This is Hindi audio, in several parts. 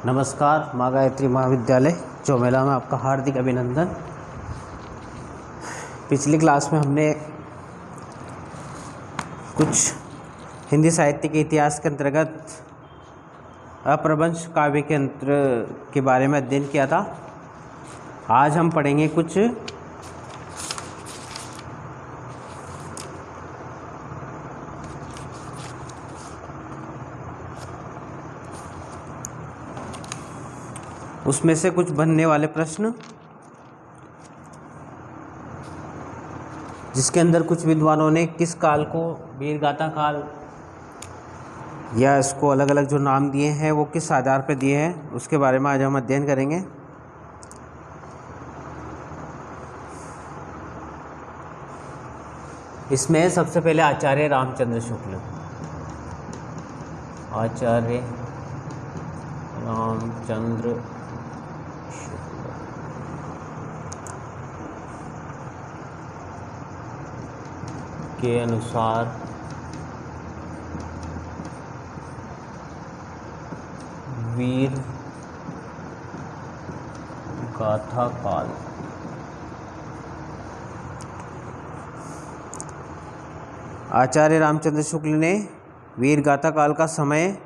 नमस्कार। माँ गायत्री महाविद्यालय चौमेला में आपका हार्दिक अभिनंदन। पिछली क्लास में हमने कुछ हिंदी साहित्य के इतिहास के अंतर्गत अपभ्रंश काव्य के अंतर के बारे में अध्ययन किया था। आज हम पढ़ेंगे कुछ उसमें से कुछ बनने वाले प्रश्न, जिसके अंदर कुछ विद्वानों ने किस काल को वीरगाथा काल या इसको अलग अलग जो नाम दिए हैं वो किस आधार पर दिए हैं, उसके बारे में आज हम अध्ययन करेंगे। इसमें सबसे पहले आचार्य रामचंद्र शुक्ल। आचार्य रामचंद्र के अनुसार वीर गाथा काल आचार्य रामचंद्र शुक्ल ने वीर गाथा काल का समय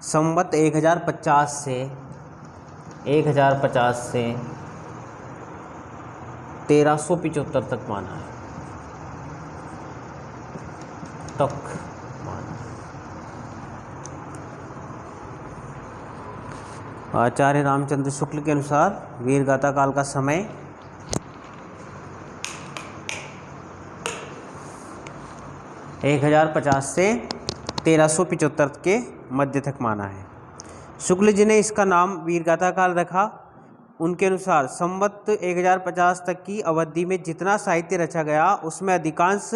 संवत 1050 से 1375 तक माना है। आचार्य रामचंद्र शुक्ल के अनुसार वीरगाथा काल का समय एक 1050 से 1375 के मध्य तक माना है। शुक्ल जी ने इसका नाम वीरगाथा काल रखा। उनके अनुसार संवत 1050 तक की अवधि में जितना साहित्य रचा गया उसमें अधिकांश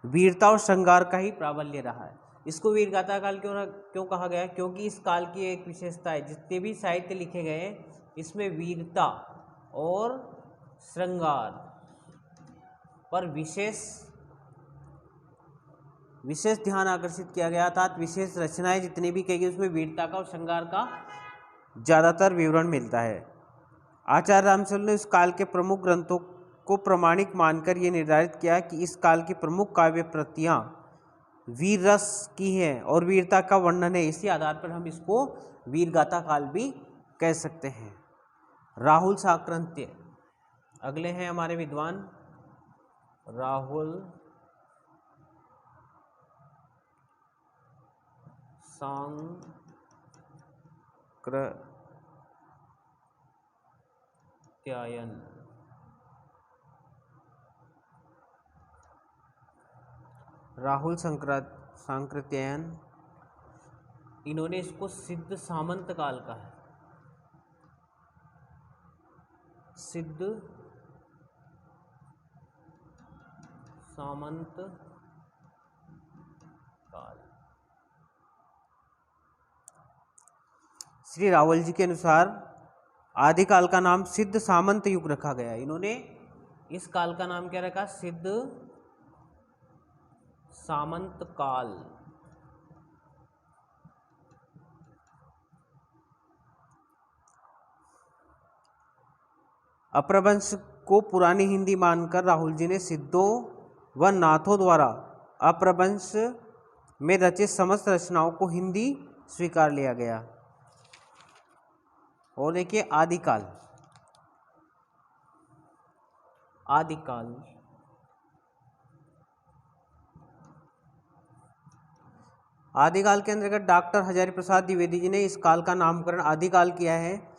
वीरता और श्रृंगार का ही प्राबल्य रहा है। इसको वीरगाथा काल क्यों कहा गया? क्योंकि इस काल की एक विशेषता है, जितने भी साहित्य लिखे गए इसमें वीरता और श्रृंगार पर विशेष ध्यान आकर्षित किया गया था। विशेष रचनाएं जितनी भी कही गई उसमें वीरता का और श्रृंगार का ज़्यादातर विवरण मिलता है। आचार्य रामचंद्र ने इस काल के प्रमुख ग्रंथों को प्रमाणिक मानकर ये निर्धारित किया कि इस काल की प्रमुख काव्य प्रतियां वीर रस की हैं और वीरता का वर्णन है। इसी आधार पर हम इसको वीरगाथा काल भी कह सकते हैं। राहुल सांकृत्य अगले हैं हमारे विद्वान। राहुल सांकृत्यायन सांकृत्यायन इन्होंने इसको सिद्ध सामंत काल का है। सिद्ध सामंत काल। श्री रावल जी के अनुसार आदिकाल का नाम सिद्ध सामंत युग रखा गया। इन्होंने इस काल का नाम क्या रखा? सिद्ध सामंत काल। अपभ्रंश को पुरानी हिंदी मानकर राहुल जी ने सिद्धों व नाथों द्वारा अपभ्रंश में रचित समस्त रचनाओं को हिंदी स्वीकार लिया गया। और देखिए आदिकाल के अंतर्गत डॉक्टर हजारी प्रसाद द्विवेदी जी ने इस काल का नामकरण आदिकाल किया है।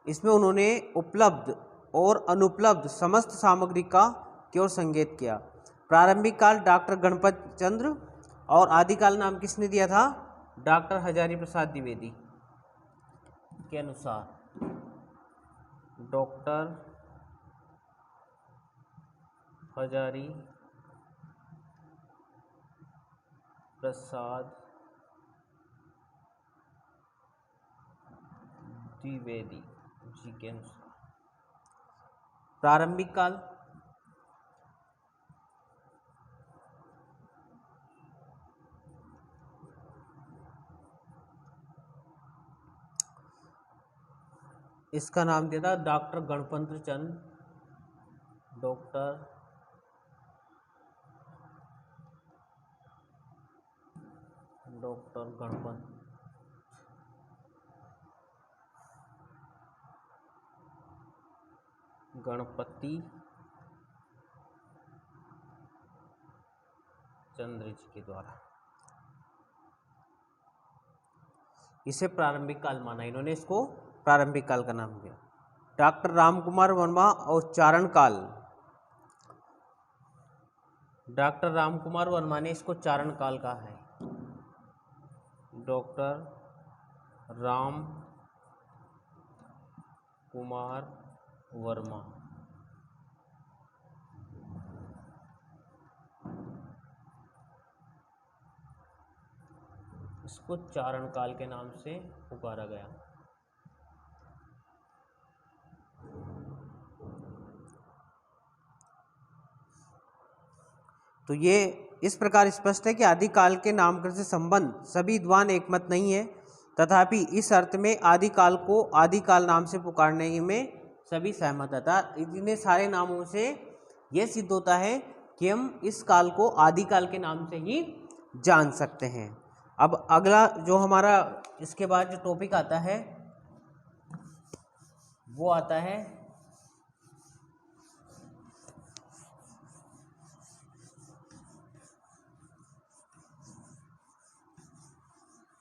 इसमें उन्होंने उपलब्ध और अनुपलब्ध समस्त सामग्री का की ओर संकेत किया। प्रारंभिक काल डॉक्टर गणपत चंद्र और आदिकाल नाम किसने दिया था? डॉक्टर हजारी प्रसाद द्विवेदी के अनुसार। डॉक्टर हजारी प्रसाद द्विवेदी जी के अनुसार प्रारंभिक काल इसका नाम दिया था डॉक्टर गणतंत्र चंद, डॉक्टर गणपति चंद्र जी के द्वारा। इसे प्रारंभिक काल माना, इन्होंने इसको प्रारंभिक काल का नाम दिया। डॉक्टर रामकुमार वर्मा और चारण काल, डॉक्टर रामकुमार वर्मा ने इसको चारण काल कहा है। डॉक्टर राम कुमार वर्मा इसको चारण काल के नाम से पुकारा गया। तो ये इस प्रकार स्पष्ट है कि आदिकाल के नामकरण से संबंध सभी विद्वान एकमत नहीं है, तथापि इस अर्थ में आदिकाल को आदिकाल नाम से पुकारने में सभी सहमत था। इतने सारे नामों से यह सिद्ध होता है कि हम इस काल को आदिकाल के नाम से ही जान सकते हैं। अब अगला जो हमारा इसके बाद जो टॉपिक आता है वो आता है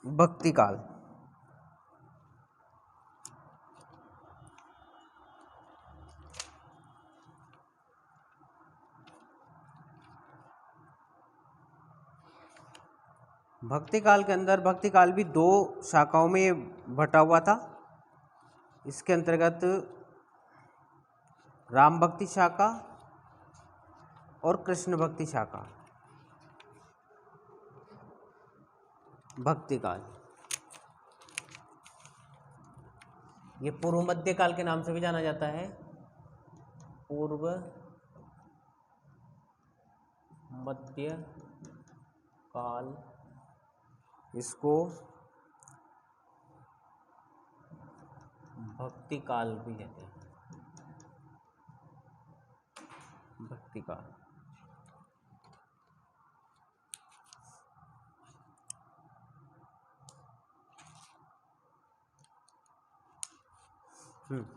भक्ति काल। भक्ति काल के अंदर भक्ति काल भी दो शाखाओं में बटा हुआ था। इसके अंतर्गत राम भक्ति शाखा और कृष्ण भक्ति शाखा। भक्ति काल ये पूर्व मध्य काल के नाम से भी जाना जाता है। पूर्व मध्य काल इसको भक्ति काल भी कहते हैं। भक्ति काल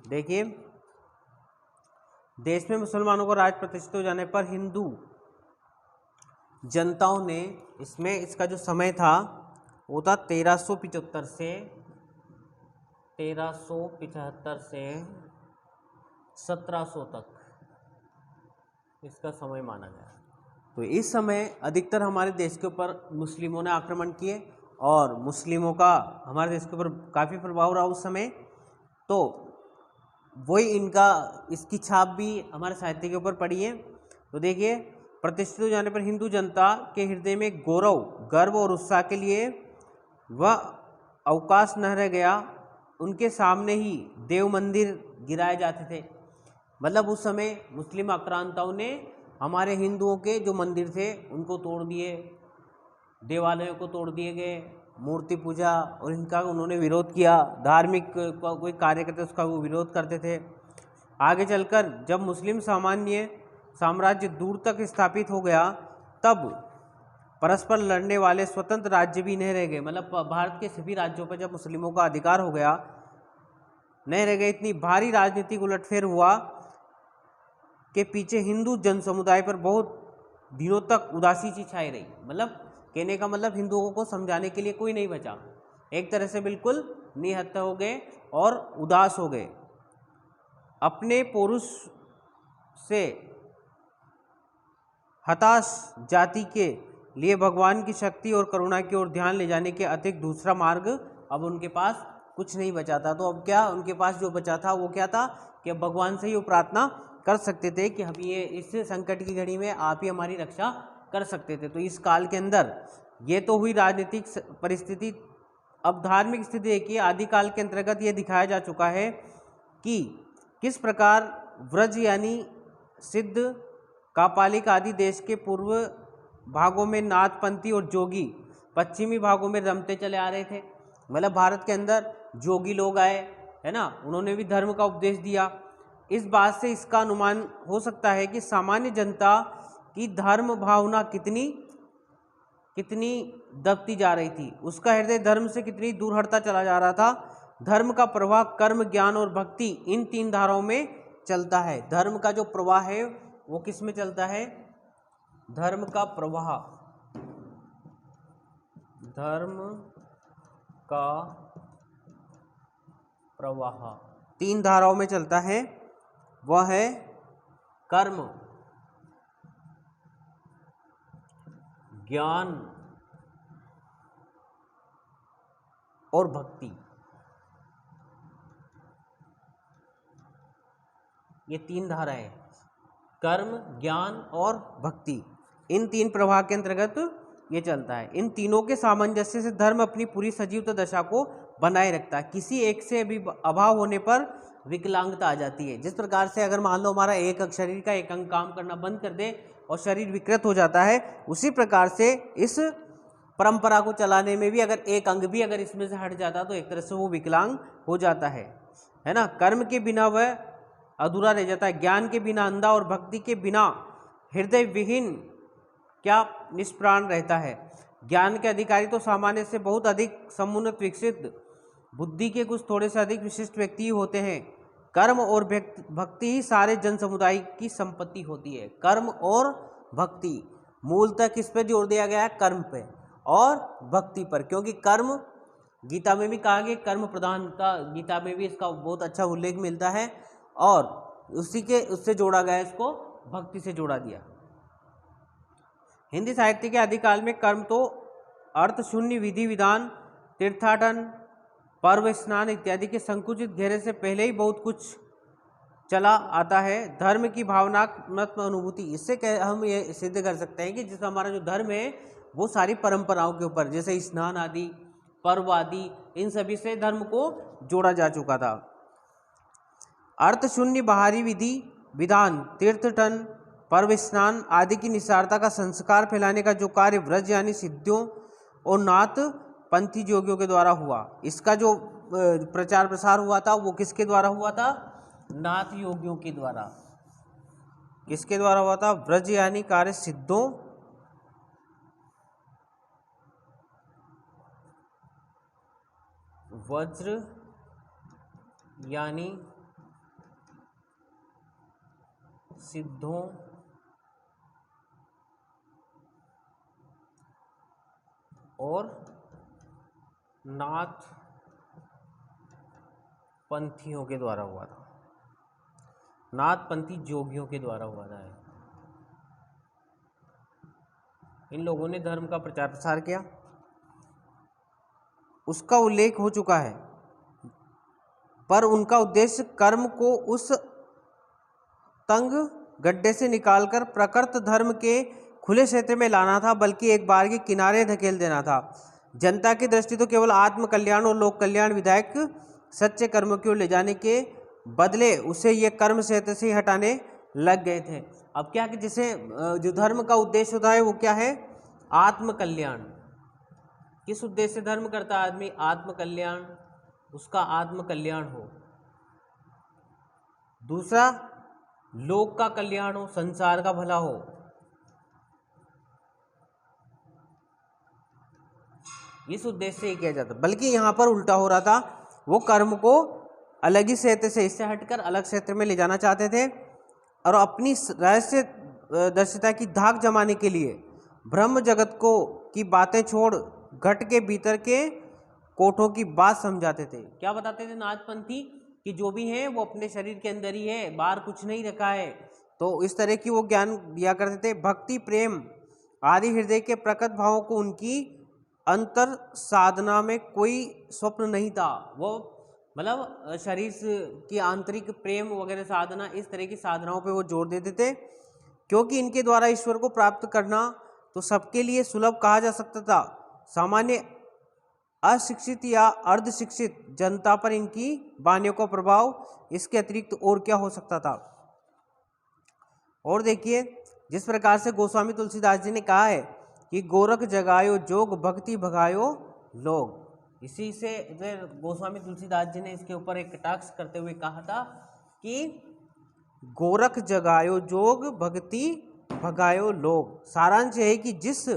देखिए, देश में मुसलमानों को राज प्रतिष्ठित हो जाने पर हिंदू जनताओं ने इसमें इसका जो समय था वो था 1375 से 1700 तक इसका समय माना गया। तो इस समय अधिकतर हमारे देश के ऊपर मुस्लिमों ने आक्रमण किए और मुस्लिमों का हमारे देश के ऊपर काफ़ी प्रभाव रहा उस समय। तो वही इनका इसकी छाप भी हमारे साहित्य के ऊपर पड़ी है। तो देखिए, प्रतिष्ठित हो जाने पर हिंदू जनता के हृदय में गौरव, गर्व और उत्साह के लिए वह अवकाश न रह गया। उनके सामने ही देव मंदिर गिराए जाते थे। मतलब उस समय मुस्लिम आक्रांताओं ने हमारे हिंदुओं के जो मंदिर थे उनको तोड़ दिए, देवालयों को तोड़ दिए गए, मूर्ति पूजा और इनका उन्होंने विरोध किया। धार्मिक कोई कार्य करते उसका वो विरोध करते थे। आगे चलकर जब मुस्लिम साम्राज्य दूर तक स्थापित हो गया तब परस्पर लड़ने वाले स्वतंत्र राज्य भी नहीं रह गए। मतलब भारत के सभी राज्यों पर जब मुस्लिमों का अधिकार हो गया नहीं रह गए। इतनी भारी राजनीतिक उलटफेर हुआ के पीछे हिंदू जन समुदाय पर बहुत दिनों तक उदासी सी छाई रही। मतलब कहने का मतलब हिंदुओं को समझाने के लिए कोई नहीं बचा। एक तरह से बिल्कुल निहत्था हो गए और उदास हो गए। अपने पौरुष से हताश जाति के लिए भगवान की शक्ति और करुणा की ओर ध्यान ले जाने के अतिरिक्त दूसरा मार्ग अब उनके पास कुछ नहीं बचा था। तो अब क्या उनके पास जो बचा था वो क्या था कि अब भगवान से ही वो प्रार्थना कर सकते थे कि हम ये इस संकट की घड़ी में आप ही हमारी रक्षा कर सकते थे। तो इस काल के अंदर ये तो हुई राजनीतिक परिस्थिति। अब धार्मिक स्थिति देखिए, आदिकाल के अंतर्गत ये दिखाया जा चुका है कि किस प्रकार व्रज यानी सिद्ध, कापालिक आदि देश के पूर्व भागों में नाथपंथी और जोगी पश्चिमी भागों में रमते चले आ रहे थे। मतलब भारत के अंदर जोगी लोग आए है ना, उन्होंने भी धर्म का उपदेश दिया। इस बात से इसका अनुमान हो सकता है कि सामान्य जनता की धर्म भावना कितनी दबती जा रही थी, उसका हृदय धर्म से कितनी दूर हटता चला जा रहा था। धर्म का प्रवाह कर्म, ज्ञान और भक्ति इन 3 धाराओं में चलता है। धर्म का जो प्रवाह है वो किस में चलता है? धर्म का प्रवाह, धर्म का प्रवाह 3 धाराओं में चलता है। वह है कर्म, ज्ञान और भक्ति। ये 3 धाराएं, कर्म, ज्ञान और भक्ति, इन 3 प्रवाह के अंतर्गत ये चलता है। इन तीनों के सामंजस्य से धर्म अपनी पूरी सजीवता दशा को बनाए रखता है। किसी एक से भी अभाव होने पर विकलांगता आ जाती है। जिस प्रकार से अगर मान लो हमारा एक अंग, शरीर का एक अंग काम करना बंद कर दे और शरीर विकृत हो जाता है, उसी प्रकार से इस परंपरा को चलाने में भी अगर एक अंग भी अगर इसमें से हट जाता तो एक तरह से वो विकलांग हो जाता है ना। कर्म के बिना वह अधूरा रह जाता है, ज्ञान के बिना अंधा और भक्ति के बिना हृदय विहीन क्या निष्प्राण रहता है। ज्ञान के अधिकारी तो सामान्य से बहुत अधिक समुन्नत विकसित बुद्धि के कुछ थोड़े से अधिक विशिष्ट व्यक्ति होते हैं। कर्म और भक्ति ही सारे जन समुदाय की संपत्ति होती है। कर्म और भक्ति मूलतः किस पे जोर दिया गया है? कर्म पे और भक्ति पर, क्योंकि कर्म गीता में भी कहा गया कर्म प्रधान का, गीता में भी इसका बहुत अच्छा उल्लेख मिलता है और उससे जोड़ा गया, इसको भक्ति से जोड़ा दिया। हिंदी साहित्य के आदिकाल में कर्म तो अर्थ शून्य विधि विधान, तीर्थाटन, पर्व, स्नान इत्यादि के संकुचित घेरे से पहले ही बहुत कुछ चला आता है। धर्म की भावनात्मक अनुभूति, इससे हम ये सिद्ध कर सकते हैं कि जिसका हमारा जो धर्म है वो सारी परंपराओं के ऊपर, जैसे स्नान आदि, पर्व आदि, इन सभी से धर्म को जोड़ा जा चुका था। अर्थ शून्य बाहरी विधि विधान, तीर्थटन, पर्व, स्नान आदि की निस्सारता का संस्कार फैलाने का जो कार्य व्रज यानी सिद्धियों और नाथ पंथी योगियों के द्वारा हुआ, इसका जो प्रचार प्रसार हुआ था वो किसके द्वारा हुआ था? नाथ योगियों के द्वारा। किसके द्वारा हुआ था? व्रज यानी कार्य सिद्धों, वज्र यानी सिद्धों और नाथ पंथियों के द्वारा हुआ था, नाथ पंथी जोगियों के द्वारा हुआ था। इन लोगों ने धर्म का प्रचार प्रसार किया, उसका उल्लेख हो चुका है, पर उनका उद्देश्य कर्म को उस तंग गड्ढे से निकालकर प्रकृत धर्म के खुले क्षेत्र में लाना था, बल्कि एक बार के किनारे धकेल देना था। जनता की दृष्टि तो केवल आत्म कल्याण और लोक कल्याण विधायक सच्चे कर्म की ओर ले जाने के बदले उसे ये कर्म क्षेत्र से हटाने लग गए थे। अब क्या कि जैसे जो धर्म का उद्देश्य होता है वो क्या है? आत्म कल्याण। किस उद्देश्य से धर्म करता है आदमी? आत्म कल्याण, उसका आत्म कल्याण हो। दूसरा, लोक का कल्याण हो, संसार का भला हो। इस उद्देश्य से ही किया जाता, बल्कि यहाँ पर उल्टा हो रहा था, वो कर्म को अलग ही क्षेत्र से, इससे हटकर अलग क्षेत्र में ले जाना चाहते थे और अपनी रहस्य दर्शिता की धाक जमाने के लिए ब्रह्म जगत को की बातें छोड़ घट के भीतर के कोठों की बात समझाते थे। क्या बताते थे नाथपंथी? कि जो भी है वो अपने शरीर के अंदर ही है, बाहर कुछ नहीं रखा है। तो इस तरह की वो ज्ञान दिया करते थे। भक्ति, प्रेम आदि हृदय के प्रकट भावों को उनकी अंतर साधना में कोई स्वप्न नहीं था। वो मतलब शरीर की आंतरिक प्रेम वगैरह साधना, इस तरह की साधनाओं पे वो जोर देते थे, क्योंकि इनके द्वारा ईश्वर को प्राप्त करना तो सबके लिए सुलभ कहा जा सकता था। सामान्य अशिक्षित या अर्धशिक्षित जनता पर इनकी वाणियों का प्रभाव इसके अतिरिक्त और क्या हो सकता था। और देखिए, जिस प्रकार से गोस्वामी तुलसीदास जी ने कहा है कि गोरख जगायो जोग भक्ति भगायो लोग, इसी से फिर गोस्वामी तुलसीदास जी ने इसके ऊपर एक कटाक्ष करते हुए कहा था कि गोरख जगायो जोग भक्ति भगायो लोग। सारांश है कि जिस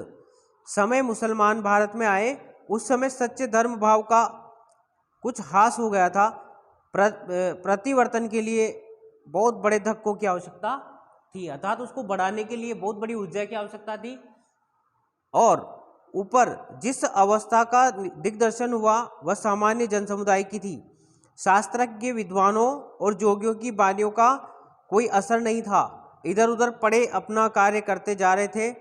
समय मुसलमान भारत में आए उस समय सच्चे धर्म भाव का कुछ हास हो गया था। प्रतिवर्तन के लिए बहुत बड़े धक्कों की आवश्यकता थी, अर्थात उसको बढ़ाने के लिए बहुत बड़ी ऊर्जा की आवश्यकता थी। और ऊपर जिस अवस्था का दिग्दर्शन हुआ वह सामान्य जनसमुदाय की थी। शास्त्रज्ञ विद्वानों और जोगियों की वाणियों का कोई असर नहीं था। इधर उधर पड़े अपना कार्य करते जा रहे थे।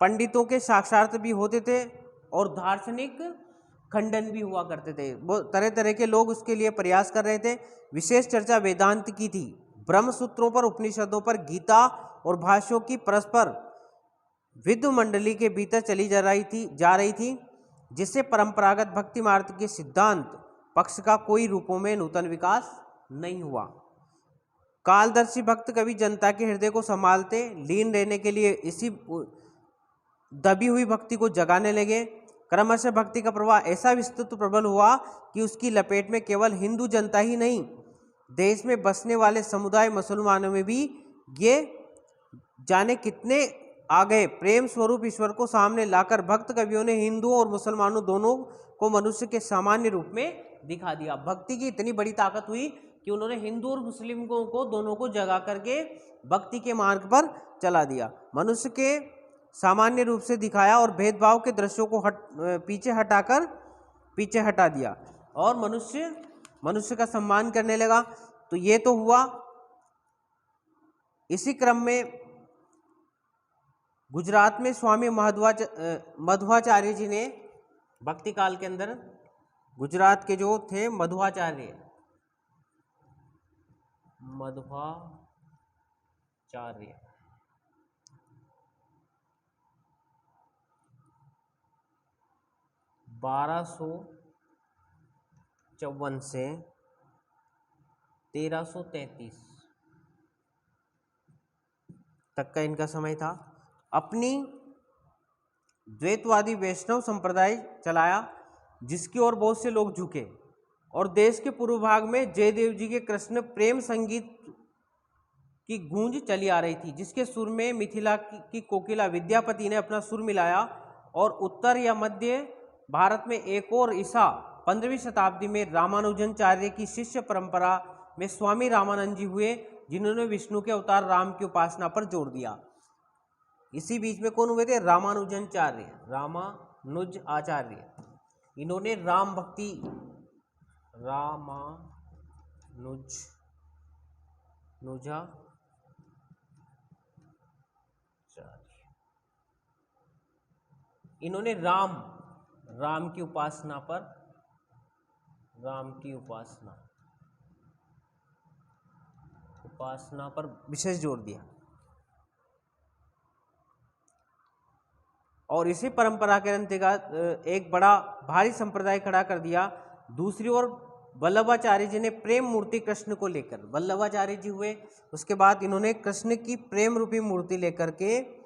पंडितों के साक्षात्कार भी होते थे और दार्शनिक खंडन भी हुआ करते थे। वो तरह तरह के लोग उसके लिए प्रयास कर रहे थे। विशेष चर्चा वेदांत की थी। ब्रह्म सूत्रों पर, उपनिषदों पर, गीता और भाष्यों की परस्पर विद्व मंडली के भीतर चली जा रही थी जिससे परंपरागत भक्ति मार्ग के सिद्धांत पक्ष का कोई रूपों में नूतन विकास नहीं हुआ। कालदर्शी भक्त कवि जनता के हृदय को संभालते, लीन रहने के लिए इसी दबी हुई भक्ति को जगाने लगे। क्रमशः भक्ति का प्रवाह ऐसा विस्तृत प्रबल हुआ कि उसकी लपेट में केवल हिंदू जनता ही नहीं, देश में बसने वाले समुदाय मुसलमानों में भी ये जाने कितने आ गए। प्रेम स्वरूप ईश्वर को सामने लाकर भक्त कवियों ने हिंदुओं और मुसलमानों दोनों को मनुष्य के सामान्य रूप में दिखा दिया। भक्ति की इतनी बड़ी ताकत हुई कि उन्होंने हिंदू और मुस्लिमों को दोनों को जगा करके भक्ति के मार्ग पर चला दिया, मनुष्य के सामान्य रूप से दिखाया और भेदभाव के दृश्यों को पीछे हटा दिया और मनुष्य का सम्मान करने लगा। तो ये तो हुआ। इसी क्रम में गुजरात में स्वामी मध्वाचार्य जी ने भक्ति काल के अंदर, गुजरात के जो थे मध्वाचार्य 1254 से 1333 तक का इनका समय था। अपनी द्वैतवादी वैष्णव संप्रदाय चलाया जिसकी ओर बहुत से लोग झुके और देश के पूर्व भाग में जयदेव जी के कृष्ण प्रेम संगीत की गूंज चली आ रही थी, जिसके सुर में मिथिला की कोकिला विद्यापति ने अपना सुर मिलाया। और उत्तर या मध्य भारत में एक और ईसा 15वीं शताब्दी में रामानुजनाचार्य की शिष्य परंपरा में स्वामी रामानंद जी हुए, जिन्होंने विष्णु के अवतार राम की उपासना पर जोर दिया। इसी बीच में कौन हुए थे? रामानुज आचार्य। इन्होंने राम भक्ति, इन्होंने राम की उपासना पर विशेष जोर दिया और इसी परंपरा के अंतर्गत एक बड़ा भारी संप्रदाय खड़ा कर दिया। दूसरी ओर वल्लभाचार्य जी ने प्रेम मूर्ति कृष्ण को लेकर, वल्लभाचार्य जी हुए, उसके बाद इन्होंने कृष्ण की प्रेम रूपी मूर्ति लेकर के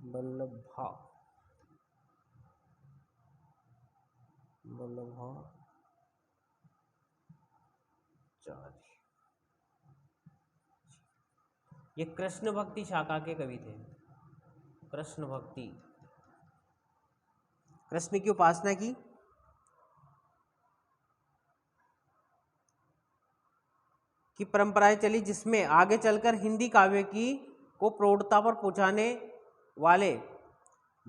वल्लभाचार्य, ये कृष्ण भक्ति शाखा के कवि थे। कृष्ण भक्ति, कृष्ण की उपासना की परंपराएं चली, जिसमें आगे चलकर हिंदी काव्य को प्रौढ़ता पर पहुंचाने वाले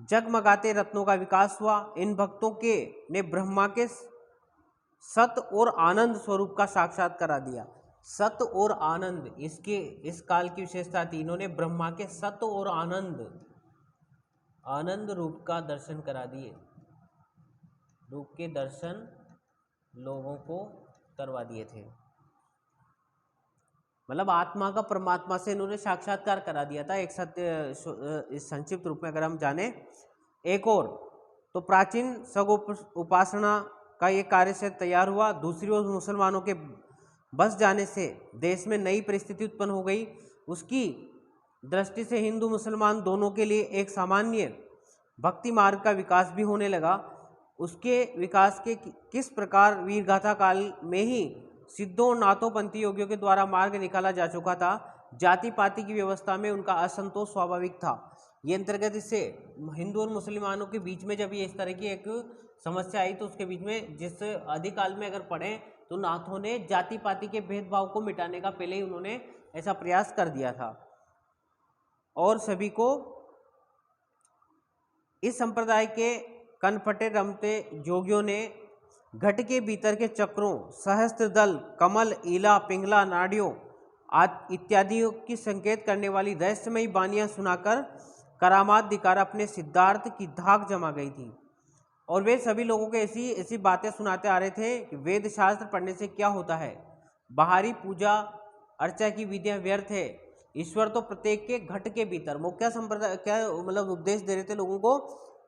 जगमगाते रत्नों का विकास हुआ। इन भक्तों ने ब्रह्मा के सत और आनंद स्वरूप का साक्षात करा दिया। सत और आनंद इस काल की विशेषता थी। इन्होंने ब्रह्मा के सत और आनंद रूप का दर्शन करा दिए, रूप के दर्शन लोगों को करवा दिए थे। मतलब आत्मा का परमात्मा से इन्होंने साक्षात्कार करा दिया था। एक सत्य इस संक्षिप्त रूप में अगर हम जाने, एक और तो प्राचीन सग उपासना का ये कार्य से तैयार हुआ। दूसरी ओर मुसलमानों के बस जाने से देश में नई परिस्थिति उत्पन्न हो गई। उसकी दृष्टि से हिंदू मुसलमान दोनों के लिए एक सामान्य भक्ति मार्ग का विकास भी होने लगा। उसके विकास के किस प्रकार वीरगाथा काल में ही सिद्धों और नाथोपंथी योगियों के द्वारा मार्ग निकाला जा चुका था। जाति पाति की व्यवस्था में उनका असंतोष स्वाभाविक था। ये अंतर्गत इससे हिंदू और मुसलमानों के बीच में जब ये इस तरह की एक समस्या आई तो उसके बीच में जिस आदिकाल में अगर पढ़ें तो नाथों ने जाति पाति के भेदभाव को मिटाने का पहले ही उन्होंने ऐसा प्रयास कर दिया था और सभी को इस संप्रदाय के कनपटे रमते जोगियों ने घट के भीतर के चक्रों, सहस्त्र दल, कमल, ईला, पिंगला, नाड़ियों इत्यादि की संकेत करने वाली रहस्यमयी बानियां सुनाकर करामात दिखाकर अपने सिद्धार्थ की धाक जमा गई थी। और वे सभी लोगों को ऐसी ऐसी बातें सुनाते आ रहे थे कि वेद शास्त्र पढ़ने से क्या होता है, बाहरी पूजा अर्चा की विधियां व्यर्थ है, ईश्वर तो प्रत्येक के घट के भीतर। वो क्या संप्रदाय क्या मतलब उपदेश दे रहे थे लोगों को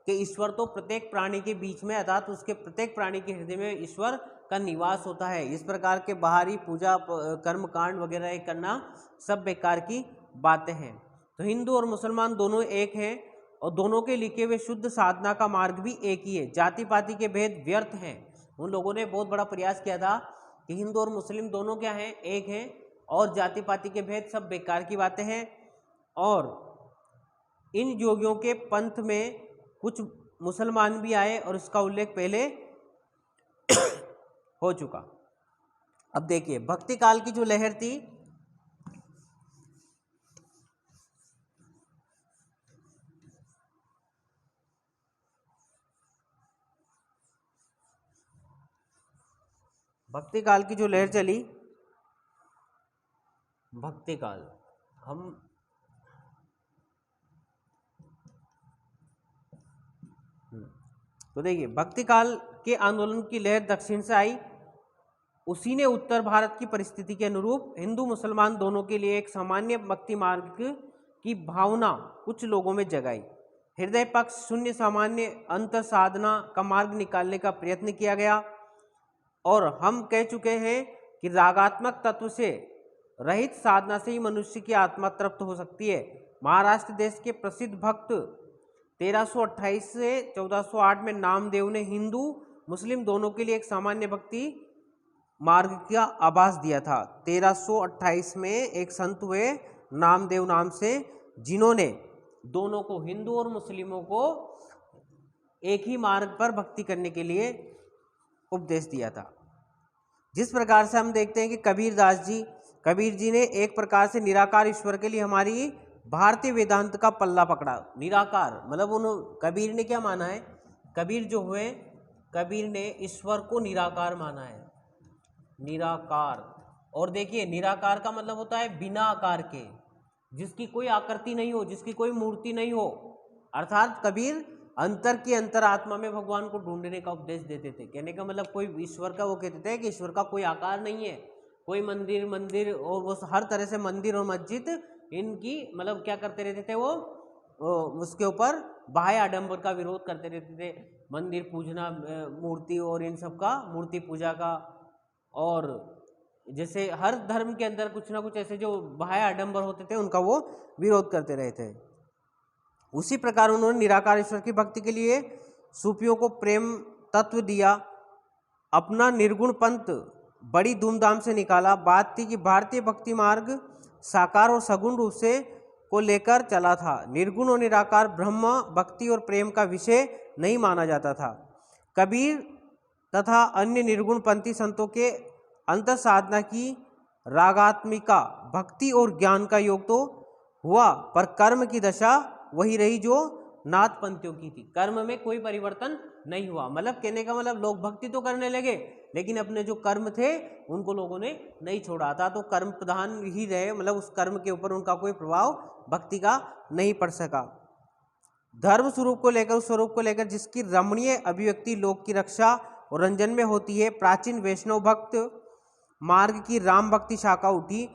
कि ईश्वर तो प्रत्येक प्राणी के बीच में अर्थात उसके प्रत्येक प्राणी के हृदय में ईश्वर का निवास होता है। इस प्रकार के बाहरी पूजा कर्म कांड वगैरह करना सब बेकार की बातें हैं। तो हिंदू और मुसलमान दोनों एक हैं और दोनों के लिखे हुए शुद्ध साधना का मार्ग भी एक ही है। जाति पाति के भेद व्यर्थ हैं। उन लोगों ने बहुत बड़ा प्रयास किया था कि हिंदू और मुस्लिम दोनों क्या हैं, एक हैं और जाति पाति के भेद सब बेकार की बातें हैं। और इन योगियों के पंथ में कुछ मुसलमान भी आए और इसका उल्लेख पहले हो चुका। अब देखिए भक्ति काल की जो लहर थी भक्ति काल की जो लहर चली, भक्ति काल हम तो देखिए भक्ति काल के आंदोलन की लहर दक्षिण से आई, उसी ने उत्तर भारत की परिस्थिति के अनुरूप हिंदू मुसलमान दोनों के लिए एक सामान्य भक्ति मार्ग की भावना कुछ लोगों में जगाई। हृदय पक्ष शून्य सामान्य अंतर साधना का मार्ग निकालने का प्रयत्न किया गया। और हम कह चुके हैं कि रागात्मक तत्व से रहित साधना से ही मनुष्य की आत्मा तृप्त हो सकती है। महाराष्ट्र देश के प्रसिद्ध भक्त 1328 से 1408 में नामदेव ने हिंदू मुस्लिम दोनों के लिए एक सामान्य भक्ति मार्ग का आभास दिया था। 1328 में एक संत हुए नामदेव नाम से, जिन्होंने दोनों को हिंदू और मुस्लिमों को एक ही मार्ग पर भक्ति करने के लिए उपदेश दिया था। जिस प्रकार से हम देखते हैं कि कबीर जी ने एक प्रकार से निराकार ईश्वर के लिए हमारी भारतीय वेदांत का पल्ला पकड़ा। निराकार मतलब कबीर ने क्या माना है, कबीर जो हुए कबीर ने ईश्वर को निराकार माना है, निराकार। और देखिए निराकार का मतलब होता है बिना आकार के, जिसकी कोई आकृति नहीं हो, जिसकी कोई मूर्ति नहीं हो। अर्थात कबीर अंतर की अंतरात्मा में भगवान को ढूंढने का उपदेश देते थे। कहने का मतलब कोई ईश्वर का वो कहते थे कि ईश्वर का कोई आकार नहीं है, कोई मंदिर और वो हर तरह से मंदिर और मस्जिद इनकी मतलब क्या करते रहते थे, वो उसके ऊपर बाह्य आडंबर का विरोध करते रहते थे। मंदिर पूजना, मूर्ति और इन सब का, मूर्ति पूजा का, और जैसे हर धर्म के अंदर कुछ ना कुछ ऐसे जो बाह्य आडंबर होते थे उनका वो विरोध करते रहे थे। उसी प्रकार उन्होंने निराकार ईश्वर की भक्ति के लिए सूफियों को प्रेम तत्व दिया। अपना निर्गुण पंथ बड़ी धूमधाम से निकाला। बात थी कि भारतीय भक्ति मार्ग साकार और सगुण रूप से को लेकर चला था। निर्गुण और निराकार ब्रह्म भक्ति और प्रेम का विषय नहीं माना जाता था। कबीर तथा अन्य निर्गुण पंथी संतों के अंतर साधना की रागात्मिका भक्ति और ज्ञान का योग तो हुआ, पर कर्म की दशा वही रही जो नाथ पंथियों की थी। कर्म में कोई परिवर्तन नहीं हुआ। मतलब कहने का मतलब लोग भक्ति तो करने लगे लेकिन अपने जो कर्म थे उनको लोगों ने नहीं छोड़ा था, तो कर्म प्रधान ही रहे। मतलब उस कर्म के ऊपर उनका कोई प्रभाव भक्ति का नहीं पड़ सका। धर्म स्वरूप को लेकर, उस स्वरूप को लेकर जिसकी रमणीय अभिव्यक्ति लोक की रक्षा और रंजन में होती है, प्राचीन वैष्णव भक्त मार्ग की राम भक्ति शाखा उठी